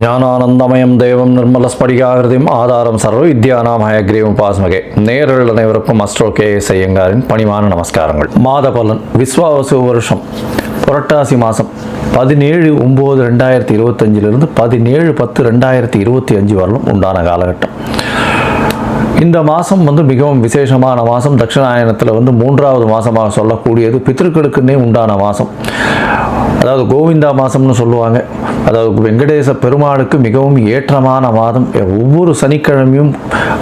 ஞானானந்தமயம் தேவம் நிர்மலஸ்படிகாகிருதியும் ஆதாரம் சர்வ வித்யானாம் ஹயக்ரீவம் பாஸ்மகே. நேயர்கள் அனைவருக்கும் அஸ்ட்ரோ KS ஐயங்காரின் பணிவான நமஸ்காரங்கள். மாத பலன் விஸ்வாவசு வருஷம் புரட்டாசி மாதம் 17/9/2025 17/10/2025 வரலும் உண்டான காலகட்டம். இந்த மாதம் மிகவும் விசேஷமான மாதம். தட்சிணாயனத்தில் மூன்றாவது மாதமாக சொல்லக்கூடியது பித்திருக்களுக்குன்னே உண்டான மாதம். அதாவது கோவிந்தா மாதம்னு சொல்லுவாங்க. அதாவது வெங்கடேச பெருமாளுக்கு மிகவும் ஏற்றமான மாதம். ஒவ்வொரு சனிக்கிழமையும்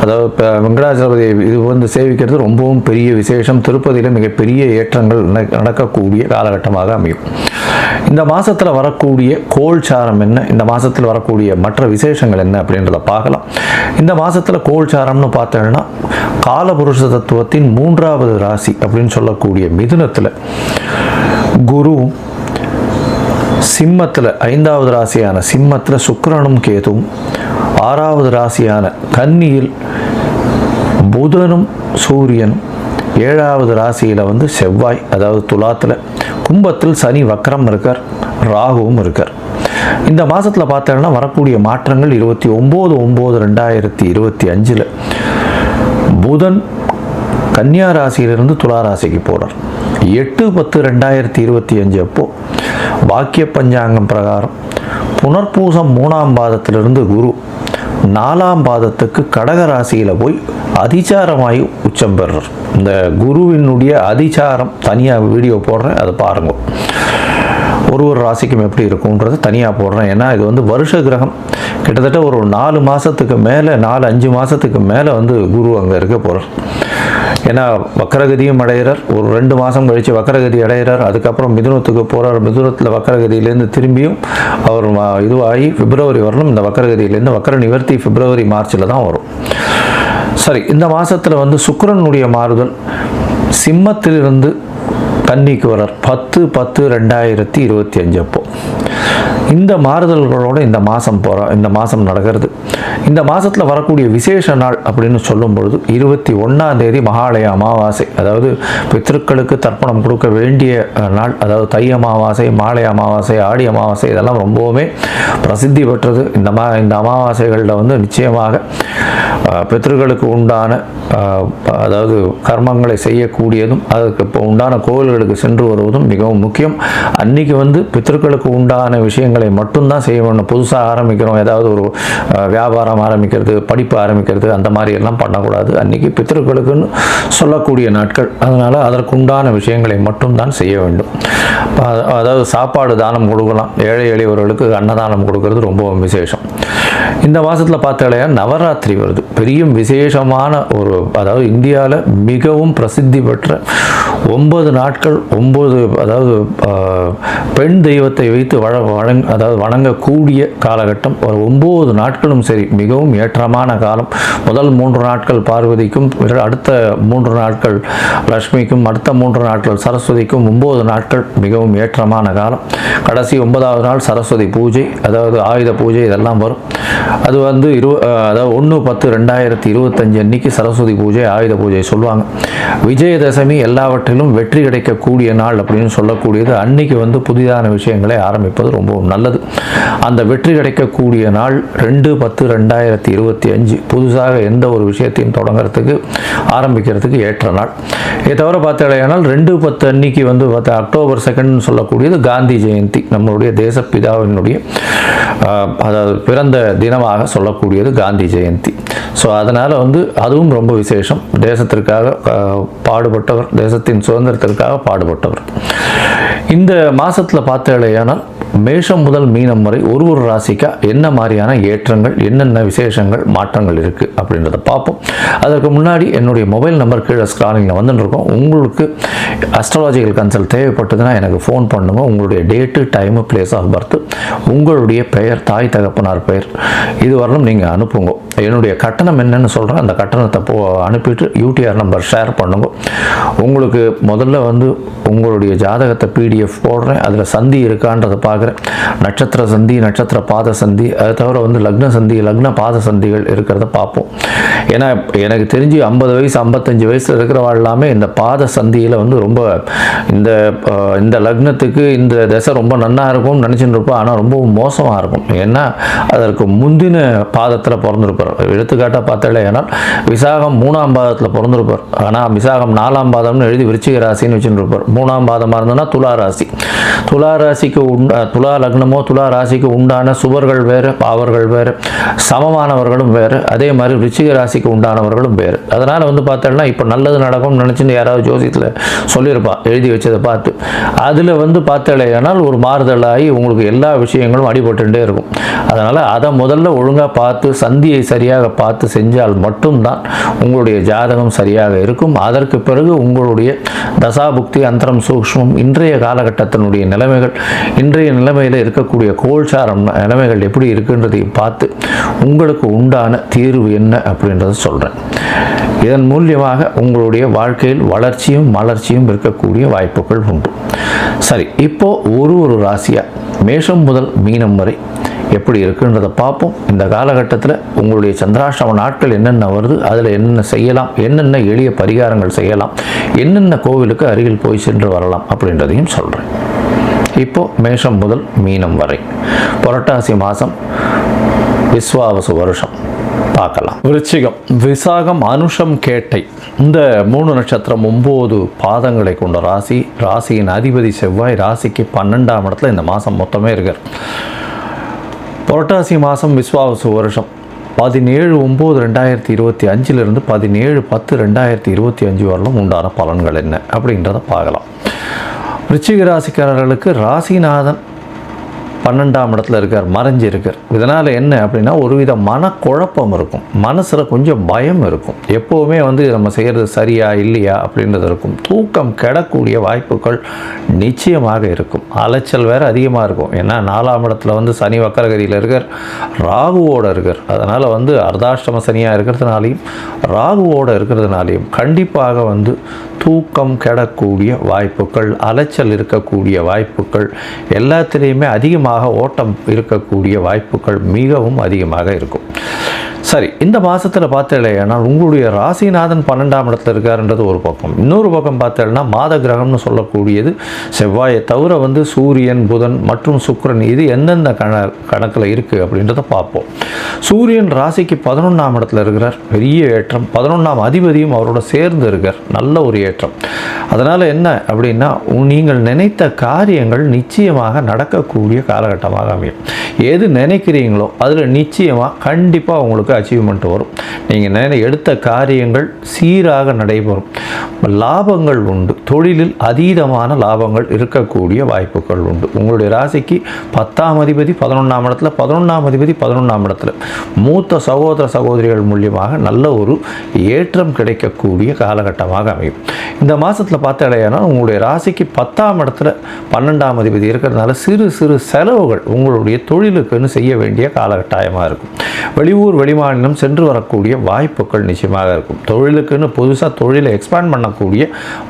அதாவது வெங்கடாச்சலபதி இது சேவிக்கிறது ரொம்பவும் பெரிய விசேஷம். திருப்பதியில் மிகப்பெரிய ஏற்றங்கள் நடக்கக்கூடிய காலகட்டமாக அமையும். இந்த மாதத்தில் வரக்கூடிய கோல்சாரம் என்ன, இந்த மாதத்தில் வரக்கூடிய மற்ற விசேஷங்கள் என்ன அப்படின்றத பார்க்கலாம். இந்த மாதத்தில் கோல்சாரம்னு பார்த்தோம்னா காலபுருஷ தத்துவத்தின் 3வது ராசி அப்படின்னு சொல்லக்கூடிய மிதுனத்தில் குருவும், சிம்மத்தில் 5வது ராசியான சிம்மத்தில் சுக்கிரனும் கேதுவும், 6வது ராசியான கன்னியில் புதனும் சூரியனும், 7வது ராசியில் செவ்வாய் அதாவது துலாத்தில், கும்பத்தில் சனி வக்ரம் இருக்கார், ராகுவும் இருக்கார். இந்த மாதத்தில் பார்த்தோம்னா வரக்கூடிய மாற்றங்கள் 29/9/2025 புதன் கன்னியா ராசியிலிருந்து துலா ராசிக்கு போகிறார். 8/10/2025 அப்போ வாக்கிய பஞ்சாங்கம் பிரகாரம் புனர்பூசம் 3ஆம் பாதத்திலிருந்து குரு 4ஆம் பாதத்துக்கு கடக ராசியில் போய் அதிசாரமாகி உச்சம் பெறுறார். இந்த குருவினுடைய அதிசாரம் தனியாக வீடியோ போடுறேன், அதை பாருங்க. ஒரு ராசிக்கும் எப்படி இருக்கும்ன்றது தனியாக போடுறேன். ஏன்னா இது வருஷ கிரகம். கிட்டத்தட்ட ஒரு 4 மாதத்துக்கு மேலே 4-5 மாதத்துக்கு மேலே குரு அங்கே இருக்க போகிறார். ஏன்னா வக்கரகதியும் அடைகிறார். ஒரு 2 மாதம் கழித்து வக்கரகதி அடைகிறார். அதுக்கப்புறம் மிதுனத்துக்கு போகிறார். மிதுனத்தில் வக்கரகதியிலேருந்து திரும்பியும் அவர் இதுவாகி பிப்ரவரி வரணும். இந்த வக்கரகதியிலேருந்து வக்கர நிவர்த்தி பிப்ரவரி மார்ச்சில் தான் வரும். சரி, இந்த மாதத்தில் சுக்கிரனுடைய மாறுதல் சிம்மத்திலிருந்து கன்னிக்கு வரார் 10/10/2025 அப்போ. இந்த மாறுதல்களோடு இந்த மாதம் நடக்கிறது. இந்த மாதத்தில் வரக்கூடிய விசேஷ நாள் அப்படின்னு சொல்லும் பொழுது 21ஆம் தேதி மகாலய அமாவாசை, அதாவது பித்திருக்களுக்கு தர்ப்பணம் கொடுக்க வேண்டிய நாள். அதாவது தை அமாவாசை, மாலை அமாவாசை, ஆடி அமாவாசை இதெல்லாம் ரொம்பவுமே பிரசித்தி பெற்றது. இந்த அமாவாசைகளில் நிச்சயமாக பித்திருக்களுக்கு உண்டான அதாவது கர்மங்களை செய்யக்கூடியதும் அதுக்கு இப்போ உண்டான கோவில்களுக்கு சென்று வருவதும் மிகவும் முக்கியம். அன்றைக்கி பித்திருக்களுக்கு உண்டான விஷயங்களை மட்டும்தான் செய்ய வேண்டும். புதுசாக ஆரம்பிக்கிறோம், ஏதாவது ஒரு வியாபாரம் ஆரம்பிக்கிறது, படிப்பு ஆரம்பிக்கிறது, அந்த மாதிரி எல்லாம் பண்ணக்கூடாது. அன்றைக்கி பித்திருக்களுக்குன்னு சொல்லக்கூடிய நாட்கள். அதனால் அதற்குண்டான விஷயங்களை மட்டும்தான் செய்ய வேண்டும். அதாவது சாப்பாடு தானம் கொடுக்கலாம். ஏழை எளியவர்களுக்கு அன்னதானம் கொடுக்கறது ரொம்பவும் விசேஷம். இந்த மாதத்தில் பார்த்தாலே நவராத்திரி வருது. பெரிய விசேஷமான ஒரு, அதாவது இந்தியாவில் மிகவும் பிரசித்தி பெற்ற 9 நாட்கள் 9 அதாவது பெண் தெய்வத்தை வைத்து அதாவது வணங்கக்கூடிய காலகட்டம். ஒரு 9 நாட்களும் சரி மிகவும் ஏற்றமான காலம். முதல் 3 நாட்கள் பார்வதிக்கும், அடுத்த 3 நாட்கள் லக்ஷ்மிக்கும், அடுத்த 3 நாட்கள் சரஸ்வதிக்கும், 9 நாட்கள் மிகவும் ஏற்றமான காலம். கடைசி 9வது நாள் சரஸ்வதி பூஜை, அதாவது ஆயுத பூஜை இதெல்லாம் வரும். அது அதாவது 1/10/2025 அன்னைக்கு சரஸ்வதி பூஜை, ஆயுத பூஜை சொல்லுவாங்க. விஜயதசமி எல்லாவற்றிலும் வெற்றி கிடைக்கக்கூடிய நாள் அப்படின்னு சொல்லக்கூடியது. அன்னைக்கு புதிதான விஷயங்களை ஆரம்பிப்பது ரொம்பவும் நல்லது. அந்த வெற்றி கிடைக்கக்கூடிய நாள் 2/10/2025 புதுசாக எந்த ஒரு விஷயத்தையும் தொடங்கிறதுக்கு ஆரம்பிக்கிறதுக்கு ஏற்ற நாள். இதை தவிர பார்த்தாலேயானால் 2/10 அன்னைக்கு அக்டோபர் 2 சொல்லக்கூடியது காந்தி ஜெயந்தி. நம்மளுடைய தேசப்பிதாவினுடைய அதாவது பிறந்த தினமாக சொல்லக்கூடியது காந்தி ஜெயந்தி. ஸோ அதனால் அதுவும் ரொம்ப விசேஷம். தேசத்திற்காக பாடுபட்டவர், தேசத்தின் சுதந்திரத்திற்காக பாடுபட்டவர். இந்த மாதத்தில் பார்த்தாலேயானால் மேஷம் முதல் மீனம் வரை ஒரு ராசிக்கா என்ன மாதிரியான ஏற்றங்கள், என்னென்ன விசேஷங்கள், மாற்றங்கள் இருக்குது அப்படின்றத பார்ப்போம். அதற்கு முன்னாடி என்னுடைய மொபைல் நம்பர் கீழே ஸ்க்ராலிங்கில் வந்துட்டுருக்கோம். உங்களுக்கு அஸ்ட்ராலஜிக்கல் கன்சல்ட் தேவைப்பட்டதுன்னா எனக்கு ஃபோன் பண்ணுங்க. உங்களுடைய date, time, place of birth, உங்களுடைய பெயர், தாய் தகப்பனார் பெயர் இது வரலும் நீங்கள் அனுப்புங்க. என்னுடைய கட்டணம் என்னன்னு சொல்கிறேன். அந்த கட்டணத்தை அனுப்பிட்டு UTR நம்பர் ஷேர் பண்ணுங்க. உங்களுக்கு முதல்ல உங்களுடைய ஜாதகத்தை PDF போடுறேன். அதில் சந்தி இருக்கான்றதை பார்க்க பார்க்குறேன். நட்சத்திர சந்தி, நட்சத்திர பாத சந்தி, அதை தவிர வந்து லக்ன சந்தி, லக்ன பாத சந்திகள் இருக்கிறத பார்ப்போம். ஏன்னா எனக்கு தெரிஞ்சு 50 வயசு 55 வயசில் இருக்கிறவா எல்லாமே இந்த பாத சந்தியில் வந்து ரொம்ப இந்த லக்னத்துக்கு இந்த தசை ரொம்ப நன்னா இருக்கும்னு நினச்சிட்டு இருப்போம். ஆனால் ரொம்ப மோசமாக இருக்கும். ஏன்னா அதற்கு முந்தின பாதத்தில் பிறந்திருப்பார். எடுத்துக்காட்டாக பார்த்தாலே ஏன்னா விசாகம் 3ஆம் பாதத்தில் பிறந்திருப்பார். ஆனால் விசாகம் 4ஆம் பாதம்னு எழுதி விருச்சிக ராசின்னு வச்சுட்டு இருப்பார். 3ஆம் பாதமாக இருந்ததுன்னா துலா ராசி. துலா ராசிக்கு துலா லக்னமோ துலா ராசிக்கு உண்டான சுவர்கள் வேறு, பாவர்கள் வேறு, சமமானவர்களும் வேறு, அதே மாதிரி விருச்சிக ராசிக்கு உண்டானவர்களும் வேறு. அதனால் வந்து பார்த்தோம்னா இப்போ நல்லது நடக்கும்னு நினச்சிட்டு யாராவது ஜோசியத்தில் சொல்லியிருப்பா எழுதி வச்சதை பார்த்து. அதில் வந்து பார்த்தாலேயானால் ஒரு மாறுதலாகி உங்களுக்கு எல்லா விஷயங்களும் அடிபட்டுட்டே இருக்கும். அதனால் அதை முதல்ல ஒழுங்காக பார்த்து சந்தியை சரியாக பார்த்து செஞ்சால் மட்டும்தான் உங்களுடைய ஜாதகம் சரியாக இருக்கும். அதற்கு பிறகு உங்களுடைய தசாபுக்தி அந்தரம் சூக்ஷ்மம் இன்றைய காலகட்டத்தினுடைய நிலைமைகள், இன்றைய நிலைமையில் இருக்கக்கூடிய கோல்சாரம் நிலைமைகள் எப்படி இருக்குன்றதையும் பார்த்து உங்களுக்கு உண்டான தீர்வு என்ன அப்படின்றத சொல்கிறேன். இதன் மூலியமாக உங்களுடைய வாழ்க்கையில் வளர்ச்சியும் மலர்ச்சியும் இருக்கக்கூடிய வாய்ப்புகள் உண்டு. சரி, இப்போது ஒரு ராசியாக மேஷம் முதல் மீனம் வரை எப்படி இருக்குன்றதை பார்ப்போம். இந்த காலகட்டத்தில் உங்களுடைய சந்திராஷ்டம நாட்கள் என்னென்ன வருது, அதில் என்னென்ன செய்யலாம், என்னென்ன எளிய பரிகாரங்கள் செய்யலாம், என்னென்ன கோவிலுக்கு அருகில் போய் சென்று வரலாம் அப்படின்றதையும் சொல்கிறேன். இப்போது மேஷம் முதல் மீனம் வரை புரட்டாசி மாதம் விஸ்வாவசு வருஷம் பார்க்கலாம். விருச்சிகம், விசாகம், அனுஷம், கேட்டை இந்த 3 நட்சத்திரம் 9 பாதங்களை கொண்ட ராசி. ராசியின் அதிபதி செவ்வாய். ராசிக்கு 12ஆம் இடத்துல இந்த மாதம் மொத்தமே இருக்கார். புரட்டாசி மாதம் விஸ்வாவசு வருஷம் 17/9/2025 17/10/2025 வரலும் உண்டான பலன்கள் என்ன அப்படின்றத பார்க்கலாம். விருச்சிக ராசிக்காரர்களுக்கு ராசிநாதன் 12ஆம் இடத்துல இருக்கார், மறைஞ்சு இருக்கார். இதனால் என்ன அப்படின்னா ஒருவித மனக்குழப்பம் இருக்கும், மனசில் கொஞ்சம் பயம் இருக்கும். எப்போவுமே வந்து நம்ம செய்கிறது சரியா இல்லையா அப்படின்றது இருக்கும். தூக்கம் கெடக்கூடிய வாய்ப்புகள் நிச்சயமாக இருக்கும். அலைச்சல் வேறு அதிகமாக இருக்கும். ஏன்னா 4ஆம் இடத்துல வந்து சனி வக்கரகதியில் இருக்கார், ராகுவோடு இருக்கார். அதனால் வந்து அர்த்தாஷ்டம சனியாக இருக்கிறதுனாலையும் ராகுவோடு இருக்கிறதுனாலையும் கண்டிப்பாக வந்து தூக்கம் கெடக்கூடிய வாய்ப்புகள், அலைச்சல் இருக்கக்கூடிய வாய்ப்புகள், எல்லாத்திலையுமே அதிகமாக ஓட்டம் இருக்கக்கூடிய வாய்ப்புகள் மிகவும் அதிகமாக இருக்கும். சரி, இந்த மாதத்தில் பார்த்தேன்னா உங்களுடைய ராசிநாதன் 12ஆம் இடத்துல இருக்காருன்றது ஒரு பக்கம். இன்னொரு பக்கம் பார்த்தேன்னா மாத கிரகம்னு சொல்லக்கூடியது செவ்வாயை தவிர வந்து சூரியன், புதன் மற்றும் சுக்கிரன் இது எந்தெந்த கணக்கில் இருக்குது அப்படின்றத பார்ப்போம். சூரியன் ராசிக்கு 11ஆம் இடத்துல இருக்கிறார், பெரிய ஏற்றம். 11ஆம் அதிபதியும் அவரோட சேர்ந்து இருக்கார், நல்ல ஒரு ஏற்றம். அதனால் என்ன அப்படின்னா நீங்கள் நினைத்த காரியங்கள் நிச்சயமாக நடக்கக்கூடிய காலகட்டமாக அமையும். எது நினைக்கிறீங்களோ அதில் நிச்சயமாக கண்டிப்பாக உங்களுக்கு அச்சீவ்மெண்ட் வரும். நீங்கள் எடுத்த காரியங்கள் சீராக நடைபெறும். லாபங்கள் உண்டு. தொழிலில் அதீதமான லாபங்கள் இருக்கக்கூடிய வாய்ப்புகள் உண்டு. உங்களுடைய ராசிக்கு 10ஆம் அதிபதி 11ஆம் இடத்துல, 11ஆம் அதிபதி 11ஆம் இடத்துல மூத்த சகோதர சகோதரிகள் மூலியமாக நல்ல ஒரு ஏற்றம் கிடைக்கக்கூடிய காலகட்டமாக அமையும். இந்த மாதத்தில் பார்த்தடையானால் உங்களுடைய ராசிக்கு 10ஆம் இடத்துல 12ஆம் அதிபதி இருக்கிறதுனால சிறு சிறு செலவுகள் உங்களுடைய தொழிலுக்குன்னு செய்ய வேண்டிய காலகட்டாயமாக இருக்கும். வெளியூர் வெளிமாநிலம் சென்று வரக்கூடிய வாய்ப்புகள் நிச்சயமாக இருக்கும். தொழிலுக்குன்னு புதுசாக தொழிலை எக்ஸ்பேண்ட் பண்ணக்கூடிய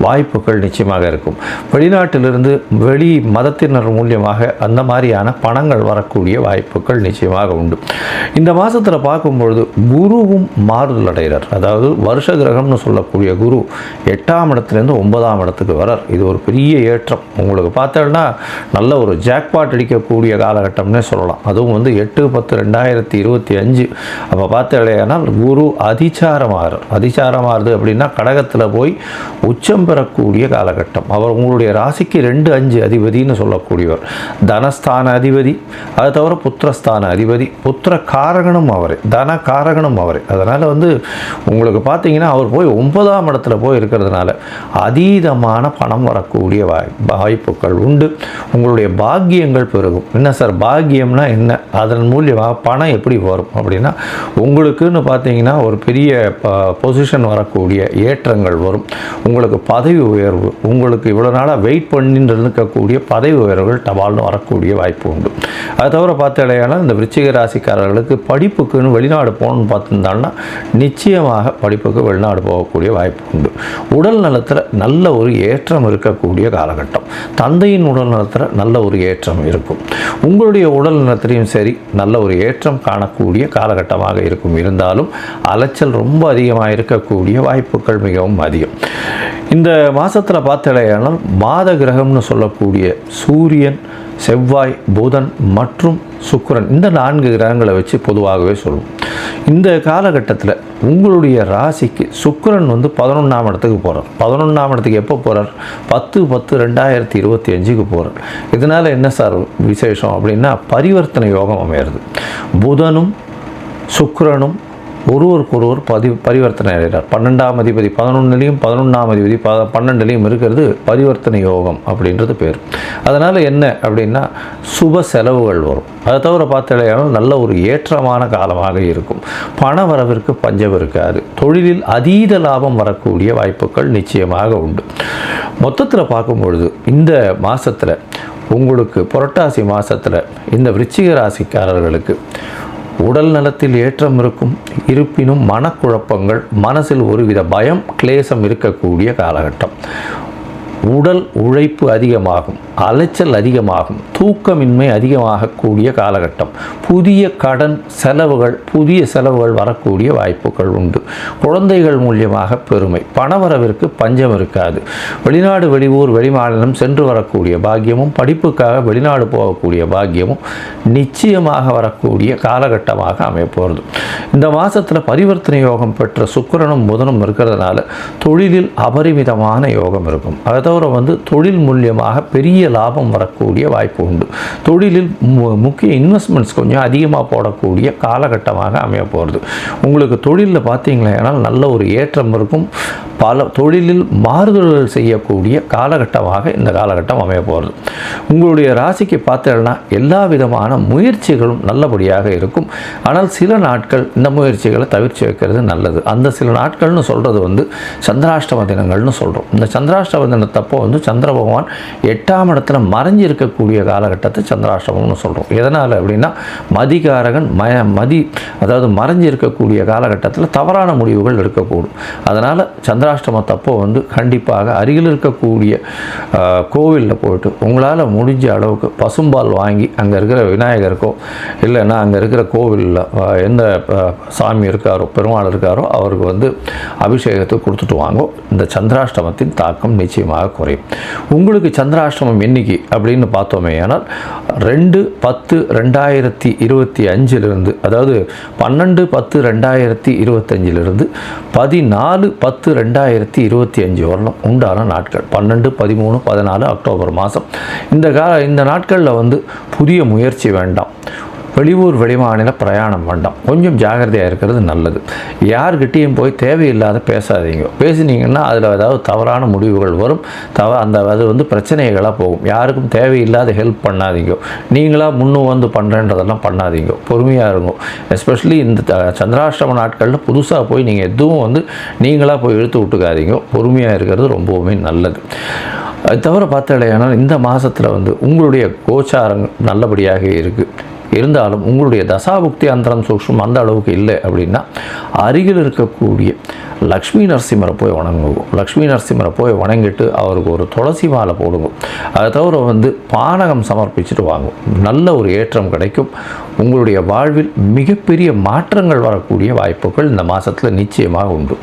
வாய்ப்புகள் நிச்சயமாக இருக்கும். வெளிநாட்டிலிருந்து வெளி மதத்தினர் மூலியமாக அந்த மாதிரியான பணங்கள் வரக்கூடிய வாய்ப்புகள் நிச்சயமாக உண்டு. இந்த மாதத்தில் பார்க்கும்பொழுது குருவும் மாறுதல் அடைகிறார். அதாவது வருஷ கிரகம்னு சொல்லக்கூடிய குரு 8ஆம் இடத்துலேருந்து 9ஆம் இடத்துக்கு வரார். இது ஒரு பெரிய ஏற்றம். உங்களுக்கு பார்த்தோன்னா நல்ல ஒரு ஜாக்பாட் அடிக்கக்கூடிய காலகட்டம்னே சொல்லலாம். அதுவும் வந்து 8/10/2025 அப்போ பார்த்தேனால் குரு அதிச்சாரமாறுது அப்படின்னா கடகத்தில் போய் உச்சம் பெறக்கூடிய காலகட்டம். அவர் உங்களுடைய ராசிக்கு 2-5 அதிபதினு சொல்லக்கூடியவர். தனஸ்தான அதிபதி, அதை தவிர புத்திரஸ்தான அதிபதி, புத்திர காரகனும் அவரே, தன காரகனும் அவரே. அதனால் வந்து உங்களுக்கு பார்த்தீங்கன்னா அவர் போய் 9ஆம் இடத்துல போய் இருக்கிறதுனால அதீதமான பணம் வரக்கூடிய வாய்ப்புகள் உண்டு. உங்களுடைய பாக்கியங்கள் பெருகும். என்ன சார் பாக்கியம்னா என்ன, அதன் மூலியமாக பணம் எப்படி வரும் அப்படின்னா உங்களுக்குன்னு பார்த்தீங்கன்னா ஒரு பெரிய பொசிஷன் வரக்கூடிய ஏற்றங்கள் வரும். உங்களுக்கு பதவி உயர்வு, உங்களுக்கு இவ்வளோ நாளாக வெயிட் பண்ணிட்டு இருக்கக்கூடிய பதவி உயர்வுகள் டபால்னு வரக்கூடிய வாய்ப்பு உண்டு. அது தவிர பார்த்தாலேயானால் இந்த விருச்சிக ராசிக்காரர்களுக்கு படிப்புக்குன்னு வெளிநாடு போகணுன்னு பார்த்துருந்தாங்கன்னா நிச்சயமாக படிப்புக்கு வெளிநாடு போகக்கூடிய வாய்ப்பு உண்டு. உடல் நலத்தில் நல்ல ஒரு ஏற்றம் இருக்கக்கூடிய காலகட்டம். தந்தையின் உடல் நலத்தில் நல்ல ஒரு ஏற்றம் இருக்கும். உங்களுடைய உடல் நலத்திலையும் சரி நல்ல ஒரு ஏற்றம் காணக்கூடிய காலகட்டமாக இருக்கும். இருந்தாலும் அலைச்சல் ரொம்ப அதிகமாக இருக்கக்கூடிய வாய்ப்புகள் மிகவும் அதிகம். இந்த மாதத்தில் பார்த்தாலேயானால் மாத கிரகம்னு சொல்லக்கூடிய சூரியன், செவ்வாய், புதன் மற்றும் சுக்கிரன், இந்த 4 கிரகங்களை வச்சு பொதுவாகவே சொல்லுவோம். இந்த காலகட்டத்தில் உங்களுடைய ராசிக்கு சுக்கிரன் 11ஆம் இடத்துக்கு போகிறார். 11ஆம் இடத்துக்கு எப்போ போகிறார்? 10/10/2025க்கு போகிறார். இதனால் என்ன சார் விசேஷம் அப்படின்னா, பரிவர்த்தனை யோகம் அமையிறது. புதனும் சுக்கிரனும் ஒருவருக்கொருவர் பரிவர்த்தனை அடைகிறார். 12ஆம் அதிபதி 11லையும் 11ஆம் அதிபதி 12லையும் இருக்கிறது பரிவர்த்தனை யோகம் அப்படின்றது பேர். அதனால் என்ன அப்படின்னா சுப செலவுகள் வரும். அதை தவிர பார்த்தாலேயானால் நல்ல ஒரு ஏற்றமான காலமாக இருக்கும். பண வரவிற்கு பஞ்சம் இருக்காது. தொழிலில் அதீத லாபம் வரக்கூடிய வாய்ப்புகள் நிச்சயமாக உண்டு. மொத்தத்தில் பார்க்கும் பொழுது இந்த மாதத்தில் உங்களுக்கு புரட்டாசி மாதத்தில் இந்த விருச்சிக ராசிக்காரர்களுக்கு உடல் நலத்தில் ஏற்றம் இருக்கும். இருப்பினும் மனக்குழப்பங்கள், மனசில் ஒருவித பயம், கிளேசம் இருக்கக்கூடிய காலகட்டம். உடல் உழைப்பு அதிகமாகும், அலைச்சல் அதிகமாகும், தூக்கமின்மை அதிகமாகக்கூடிய காலகட்டம். புதிய கடன் புதிய செலவுகள் வரக்கூடிய வாய்ப்புகள் உண்டு. குழந்தைகள் மூலியமாக பெருமை, பணவரவிற்கு பஞ்சம் இருக்காது. வெளிநாடு, வெளியூர், வெளிமாநிலம் சென்று வரக்கூடிய பாக்கியமும், படிப்புக்காக வெளிநாடு போகக்கூடிய பாக்கியமும் நிச்சயமாக வரக்கூடிய காலகட்டமாக அமையப்போகிறது. இந்த மாதத்தில் பரிவர்த்தனை யோகம் பெற்ற சுக்கிரனும் புதனும் இருக்கிறதுனால தொழிலில் அபரிமிதமான யோகம் இருக்கும். அதை தவிர தொழில் மூலியமாக பெரிய லாபம் வரக்கூடிய வாய்ப்பு உண்டு. தொழிலில் முக்கிய இன்வெஸ்ட்மெண்ட்ஸ் கொஞ்சம் அதிகமாக போடக்கூடிய காலகட்டமாக அமைய போகிறது. உங்களுக்கு தொழிலில் பார்த்தீங்களா நல்ல ஒரு ஏற்றம் இருக்கும். பல தொழிலில் மாறுதல்கள் செய்யக்கூடிய காலகட்டமாக இந்த காலகட்டம் அமைய போகிறது. உங்களுடைய ராசிக்கு பார்த்தீங்கன்னா எல்லா விதமான முயற்சிகளும் நல்லபடியாக இருக்கும். ஆனால் சில நாட்கள் இந்த முயற்சிகளை தவிர்த்து வைக்கிறது நல்லது. அந்த சில நாட்கள்னு சொல்கிறது சந்திராஷ்டம தினங்கள்னு சொல்கிறோம். இந்த சந்திராஷ்டம தினத்தப்போ சந்திர பகவான் 8ஆம் இடத்துல மறைஞ்சி இருக்கக்கூடிய காலகட்டத்தை சந்திராஷ்டமம்னு சொல்கிறோம். எதனால் அப்படின்னா மதிகாரகன் அதாவது மறைஞ்சி இருக்கக்கூடிய காலகட்டத்தில் தவறான முடிவுகள் இருக்கக்கூடும். அதனால் சந்திராஷ்டமத்தப்போ கண்டிப்பாக அருகில் இருக்கக்கூடிய கோவிலில் போயிட்டு உங்களால் முடிஞ்ச அளவுக்கு பசும்பால் வாங்கி அங்கே இருக்கிற விநாயகருக்கோ இல்லைன்னா அங்கே இருக்கிற கோவிலில் எந்த சாமி இருக்காரோ, பெருமாள் இருக்காரோ அவருக்கு அபிஷேகத்தை கொடுத்துட்டு வாங்கோ. இந்த சந்திராஷ்டமத்தின் தாக்கம் நிச்சயமாக குறையும். உங்களுக்கு சந்திராஷ்டமம் என்னைக்கு அப்படின்னு பார்த்தோமே ஆனால் 2/10/2025 அதாவது 12/10/2025 14/10/2025 வரலாம் உண்டான நாட்கள். 12, 13, 14 அக்டோபர் மாதம். இந்த நாட்களில் புதிய முயற்சி வேண்டாம். வெளியூர், வெளிமாநில பிரயாணம் வேண்டாம். கொஞ்சம் ஜாகிரதையாக இருக்கிறது நல்லது. யார்கிட்டையும் போய் தேவையில்லாத பேசாதீங்க. பேசினீங்கன்னா அதில் ஏதாவது தவறான முடிவுகள் வரும். அது பிரச்சனைகளாக போகும். யாருக்கும் தேவையில்லாத ஹெல்ப் பண்ணாதீங்க. நீங்களாக முன்னும் பண்ணுறேன்றதெல்லாம் பண்ணாதீங்க. பொறுமையாக இருங்க. எஸ்பெஷலி இந்த சந்திராஷ்டம நாட்களில் புதுசாக போய் நீங்கள் எதுவும் நீங்களாக போய் இழுத்து விட்டுக்காதீங்க. பொறுமையாக இருக்கிறது ரொம்பவுமே நல்லது. அது தவிர பார்த்தாலேயானால் இந்த மாதத்தில் உங்களுடைய கோச்சாரங்கள் நல்லபடியாக இருக்குது. இருந்தாலும் உங்களுடைய தசாபுக்தி அந்தரம் சூக்ஷ்மம் அந்த அளவுக்கு இல்லை அப்படின்னா அருகில் இருக்கக்கூடிய லக்ஷ்மி நரசிம்மரை போய் வணங்குவோம். லக்ஷ்மி நரசிம்மரை போய் வணங்கிட்டு அவருக்கு ஒரு துளசி மாலை போடுங்க. அதை தவிர பானகம் சமர்ப்பிச்சுட்டு வாங்கும். நல்ல ஒரு ஏற்றம் கிடைக்கும். உங்களுடைய வாழ்வில் மிகப்பெரிய மாற்றங்கள் வரக்கூடிய வாய்ப்புகள் இந்த மாதத்தில் நிச்சயமாக உண்டு.